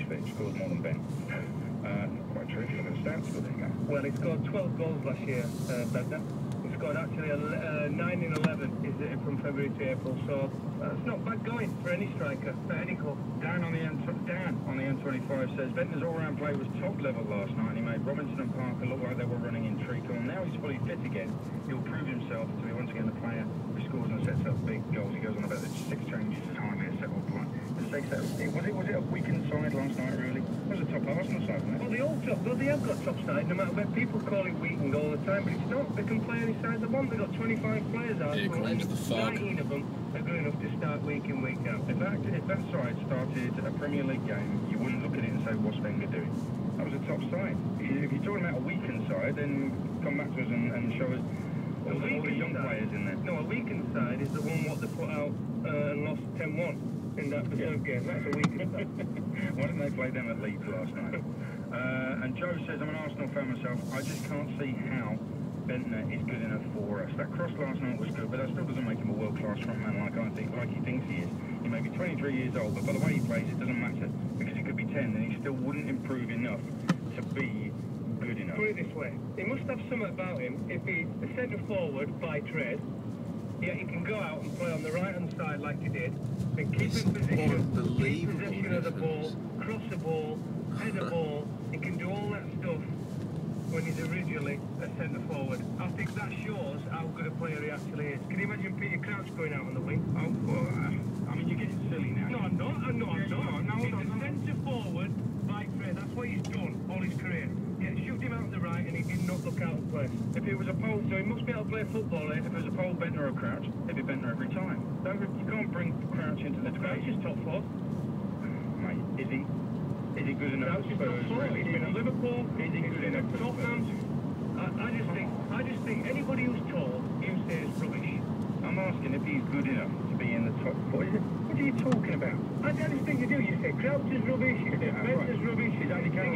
that he scores more than Ben. Not quite true if you look at the stats, but there you go. Well, he scored 12 goals last year, Bender. He scored actually 9 in 11 is it from February to April, so it's not bad going for any striker at any club. Dan on the N25 says Benton's all-round play was top level last night and he made Robinson and Parker look like they were running in treacle. Now he's fully fit again. He'll prove himself to be once again the player who scores and sets up big goals. He goes on about the 6 changes is hardly a settled plan. Was it a weakened side last night, really? It was a top Arsenal side, wasn't it? Well, they have got top side, no matter where people call it weakened all the time, but it's not. They can play any side they want. They've got 25 players out, and 19 of them are good enough to start week in, week out. If that side started a Premier League game, you wouldn't look at it and say, what's Wenger doing? That was a top side. If you're talking about a weakened side, then come back to us and show us all the young players in there. No, a weakened side is the one what they put out and lost 10-1. In that reserve game, that's a weekend. Why didn't they play them at Leeds last night? And Joe says, I'm an Arsenal fan myself. I just can't see how Bentner is good enough for us. That cross last night was good, but that still doesn't make him a world-class frontman like he thinks he is. He may be 23 years old, but by the way he plays, it doesn't matter because he could be 10 and he still wouldn't improve enough to be good enough. Put it this way, he must have something about him. If he's a centre forward by trade, yeah, he can go out and play on the right-hand side like he did, and keep in position, keep possession of the ball, cross the ball, head the ball. He can do all that stuff when he's originally a centre forward. I think that shows how good a player he actually is. Can you imagine Peter Crouch going out on the wing? Oh, well, I mean, you're getting silly now. No, I'm not. He's a centre forward by trade. That's what he's done all his career. Yeah, shoot him out on the right and he did not look out of place. If it was a pole, so he must be able to play football. If it was a pole, Bentner or Crouch, it'd be Bentner every time. You can't bring Crouch into the debate. Crouch is top 4. Mate, is he? Is he good enough for Spurs? Really? He's been at Liverpool. Is he good enough for Tottenham? I just think anybody who's tall, you say is rubbish. I'm asking if he's good enough to be in the top 4. What are you talking about? I just think you do. You say Crouch is rubbish, you say Bentner's rubbish, He's only came